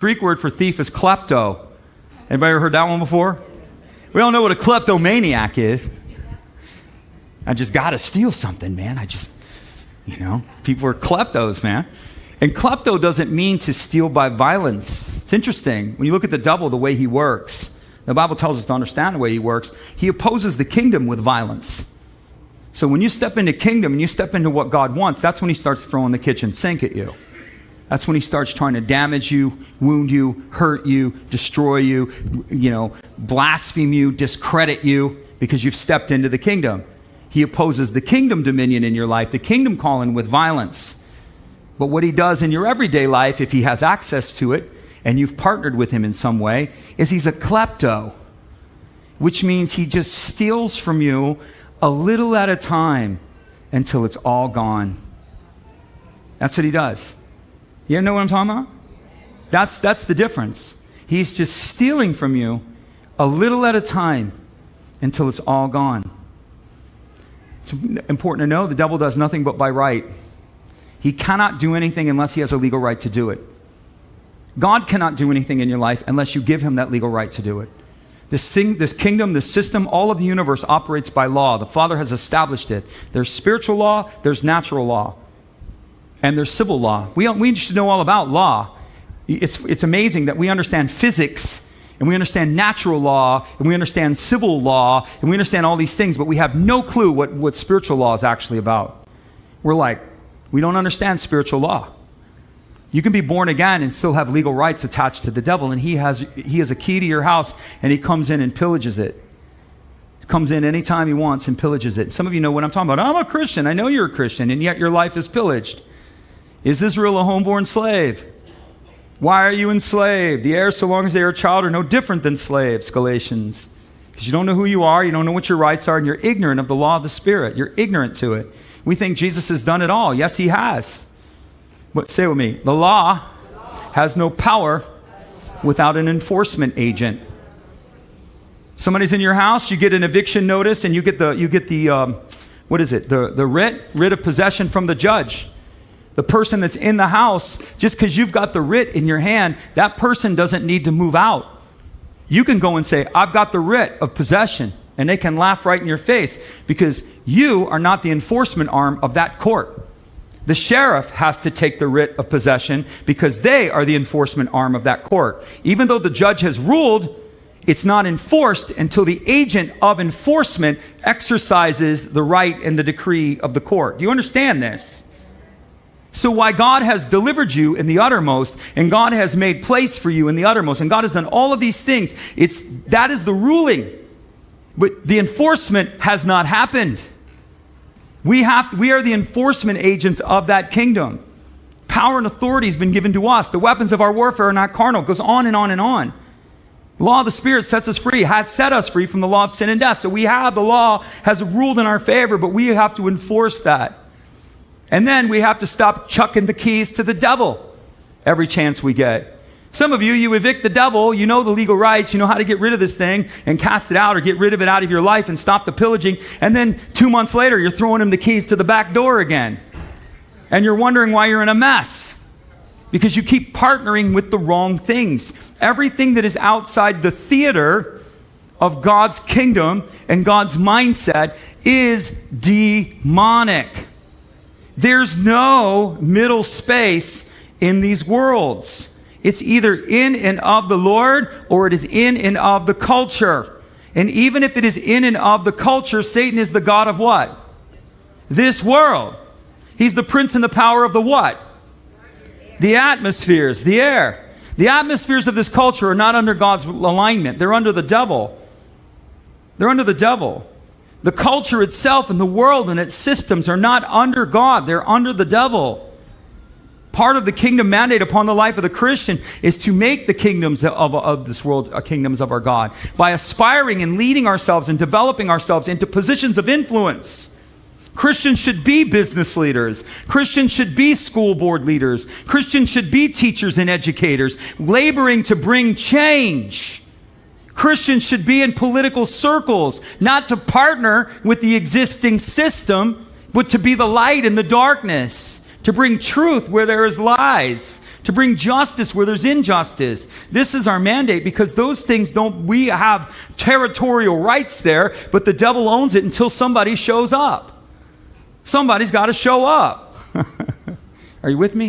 Greek word for thief is klepto. Anybody ever heard that one before? We all know what a kleptomaniac is. I just got to steal something, man. People are kleptos, man. And klepto doesn't mean to steal by violence. It's interesting. When you look at the devil, the way he works, the Bible tells us to understand the way he works. He opposes the kingdom with violence. So when you step into kingdom and you step into what God wants, that's when he starts throwing the kitchen sink at you. That's when he starts trying to damage you, wound you, hurt you, destroy you, blaspheme you, discredit you, because you've stepped into the kingdom. He opposes the kingdom dominion in your life, the kingdom calling, with violence. But what he does in your everyday life, if he has access to it, and you've partnered with him in some way, is he's a klepto, which means he just steals from you a little at a time until it's all gone. That's what he does. You know what I'm talking about? That's the difference. He's just stealing from you a little at a time until it's all gone. It's important to know the devil does nothing but by right. He cannot do anything unless he has a legal right to do it. God cannot do anything in your life unless you give him that legal right to do it. This kingdom, this system, all of the universe operates by law. The Father has established it. There's spiritual law, there's natural law, and there's civil law. We should know all about law. It's amazing that we understand physics, and we understand natural law, and we understand civil law, and we understand all these things, but we have no clue what spiritual law is actually about. We're like, we don't understand spiritual law. You can be born again and still have legal rights attached to the devil, and he has a key to your house, and he comes in and pillages it. He comes in anytime he wants and pillages it. Some of you know what I'm talking about. I'm a Christian. I know you're a Christian, and yet your life is pillaged. Is Israel a homeborn slave? Why are you enslaved? The heirs, so long as they are a child, are no different than slaves, Galatians. Because you don't know who you are, you don't know what your rights are, and you're ignorant of the law of the Spirit. You're ignorant to it. We think Jesus has done it all. Yes, he has. But say it with me. The law has no power without an enforcement agent. Somebody's in your house, you get an eviction notice, and you get the what is it? The writ of possession from the judge. The person that's in the house, just because you've got the writ in your hand, that person doesn't need to move out. You can go and say, I've got the writ of possession, and they can laugh right in your face because you are not the enforcement arm of that court. The sheriff has to take the writ of possession because they are the enforcement arm of that court. Even though the judge has ruled, it's not enforced until the agent of enforcement exercises the right and the decree of the court. Do you understand this? So why God has delivered you in the uttermost, and God has made place for you in the uttermost, and God has done all of these things, that is the ruling. But the enforcement has not happened. We are the enforcement agents of that kingdom. Power and authority has been given to us. The weapons of our warfare are not carnal. It goes on and on and on. The law of the Spirit sets us free, has set us free from the law of sin and death. So the law has ruled in our favor, but we have to enforce that. And then we have to stop chucking the keys to the devil every chance we get. Some of you evict the devil, you know the legal rights, you know how to get rid of this thing and cast it out or get rid of it out of your life and stop the pillaging. And then 2 months later, you're throwing him the keys to the back door again. And you're wondering why you're in a mess. Because you keep partnering with the wrong things. Everything that is outside the theater of God's kingdom and God's mindset is demonic. There's no middle space in these worlds. It's either in and of the Lord or it is in and of the culture. And even if it is in and of the culture, Satan is the god of what? This world. He's the prince and the power of the what? The atmospheres, the air. The atmospheres of this culture are not under God's alignment. They're under the devil. They're under the devil. The culture itself and the world and its systems are not under God. They're under the devil. Part of the kingdom mandate upon the life of the Christian is to make the kingdoms of this world kingdoms of our God by aspiring and leading ourselves and developing ourselves into positions of influence. Christians should be business leaders. Christians should be school board leaders. Christians should be teachers and educators, laboring to bring change. Christians should be in political circles, not to partner with the existing system, but to be the light in the darkness, to bring truth where there is lies, to bring justice where there's injustice. This is our mandate, because those things we have territorial rights there, but the devil owns it until somebody shows up. Somebody's got to show up. Are you with me?